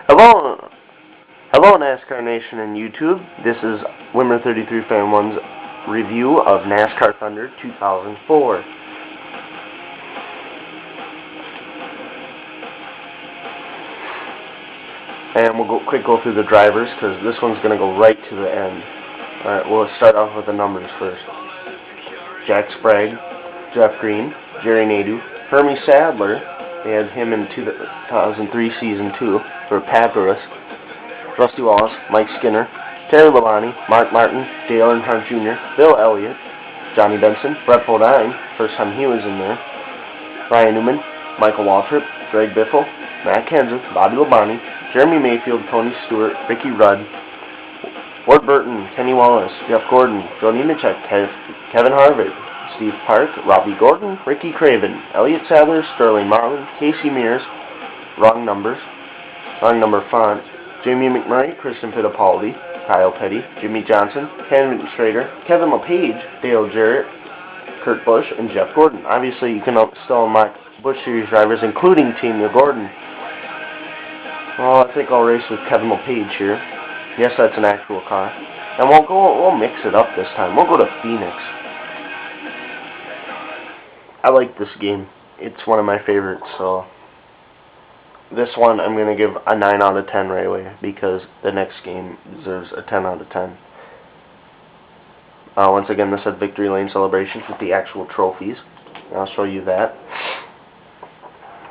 Hello, hello NASCAR Nation and YouTube. This is Wimmer33fan1's review of NASCAR Thunder 2004. And we'll go through the drivers because this one's going to go right to the end. Alright, we'll start off with the numbers first. Jack Sprague, Jeff Green, Jerry Nadeau, Hermie Sadler. They had him in 2003 season 2 for Papyrus. Rusty Wallace, Mike Skinner, Terry Labonte, Mark Martin, Dale Earnhardt Jr., Bill Elliott, Johnny Benson, Brett Bodine, first time he was in there, Ryan Newman, Michael Waltrip, Greg Biffle, Matt Kenseth, Bobby Labonte, Jeremy Mayfield, Tony Stewart, Ricky Rudd, Ward Burton, Kenny Wallace, Jeff Gordon, Joe Nemechek, Kevin Harvick, Steve Park, Robbie Gordon, Ricky Craven, Elliott Sadler, Sterling Marlin, Casey Mears, wrong number font, Jamie McMurray, Kristen Fittipaldi, Kyle Petty, Jimmy Johnson, Ken Schrader, Kevin LePage, Dale Jarrett, Kurt Busch, and Jeff Gordon. Obviously, you can still unlock Busch Series drivers, including Tanya Gordon. Well, I think I'll race with Kevin LePage here. Yes, that's an actual car. And we'll mix it up this time. We'll go to Phoenix. I like this game. It's one of my favorites, so this one I'm going to give a 9 out of 10 right away because the next game deserves a 10 out of 10. Once again, this is Victory Lane celebrations with the actual trophies. I'll show you that.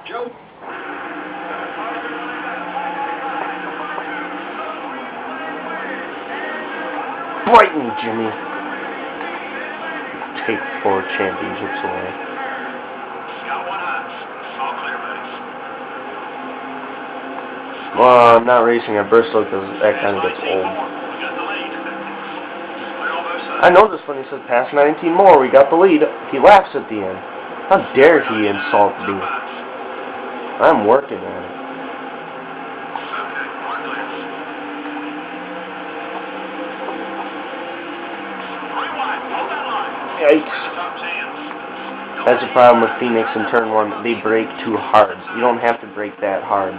Joe. Brighton, Jimmy. Take 4 championships away. Well, I'm not racing at Bristol because that kind of gets old. I noticed when he said past 19 more, we got the lead. He laughs at the end. How dare he insult me? I'm working on it. Yikes. That's the problem with Phoenix in turn 1. They brake too hard. You don't have to brake that hard.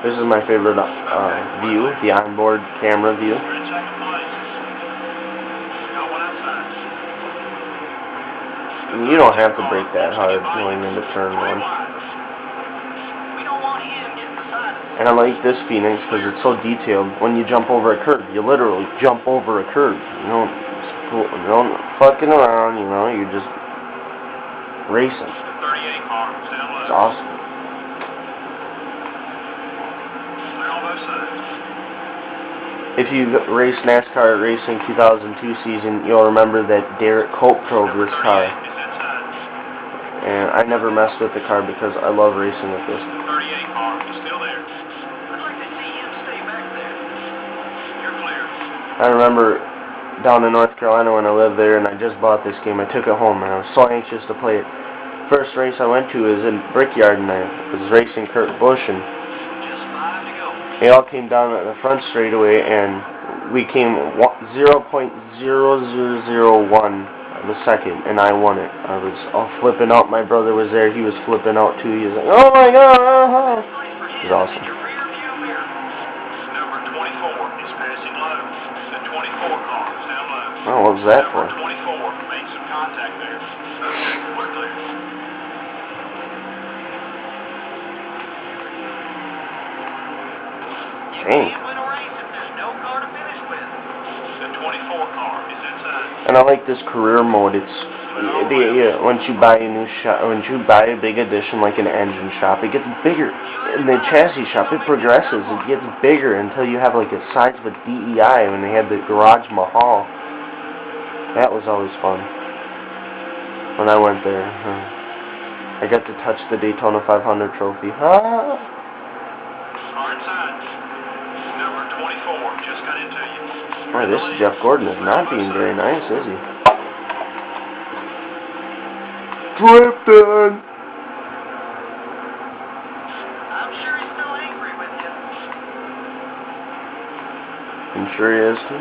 This is my favorite view, the onboard camera view. You don't have to brake that hard going into turn 1. And I like this Phoenix because it's so detailed. When you jump over a curb, you literally jump over a curb. You don't fucking around, you know, you're just racing. It's awesome. If you race NASCAR Racing 2002 season, you'll remember that Derek Cope drove this car. And I never messed with the car because I love racing with this. I remember down in North Carolina when I lived there and I just bought this game. I took it home and I was so anxious to play it. First race I went to was in Brickyard and I was racing Kurt Busch and they all came down at the front straightaway, and we came 0.0001 of a second, and I won it. I was all flipping out. My brother was there. He was flipping out, too. He was like, oh, my God. It was awesome. Oh, what was that for? Dang. And I like this career mode. It's once you buy a new shop, once you buy a big edition like an engine shop, it gets bigger. In the chassis shop, it progresses. It gets bigger until you have like a size of a DEI when they had the Garage Mahal. That was always fun. When I went there, I got to touch the Daytona 500 trophy. Boy, this Jeff Gordon is not being very nice, is he? Drifting! I'm sure he's still angry with you. I'm sure he is, too.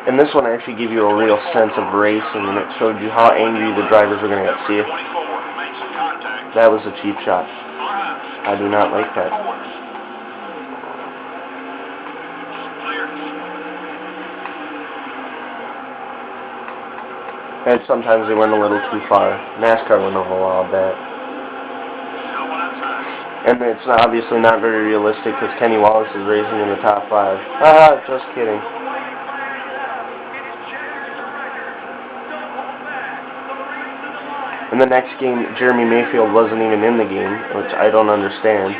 And this one actually gave you a real sense of racing, and it showed you how angry the drivers were going to get. See it? That was a cheap shot. I do not like that. And sometimes they went a little too far. NASCAR wouldn't have allowed that. And it's obviously not very realistic because Kenny Wallace is racing in the top 5. Haha, just kidding. In the next game, Jeremy Mayfield wasn't even in the game, which I don't understand.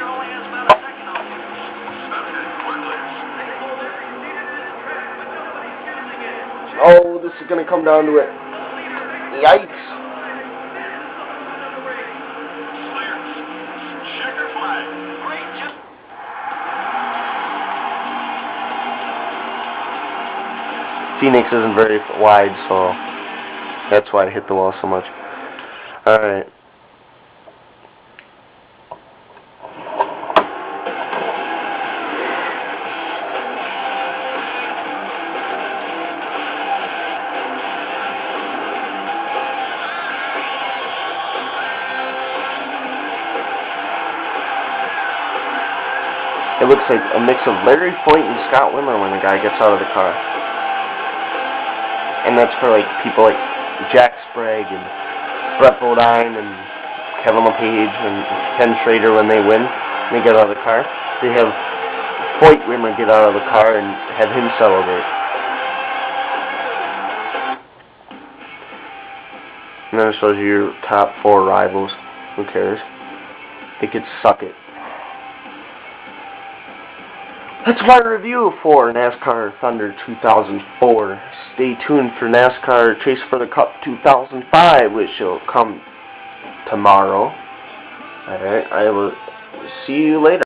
Oh, this is going to come down to it. Yikes. Phoenix isn't very wide, so that's why I hit the wall so much. Alright. It looks like a mix of Larry Foyt and Scott Wimmer when the guy gets out of the car. And that's for like people like Jack Sprague and Brett Bodine and Kevin LePage and Ken Schrader when they win, and they get out of the car. They have Foyt Wimmer get out of the car and have him celebrate. And then it shows you your top 4 rivals. Who cares? They could suck it. That's my review for NASCAR Thunder 2004. Stay tuned for NASCAR Chase for the Cup 2005, which will come tomorrow. Alright, I will see you later.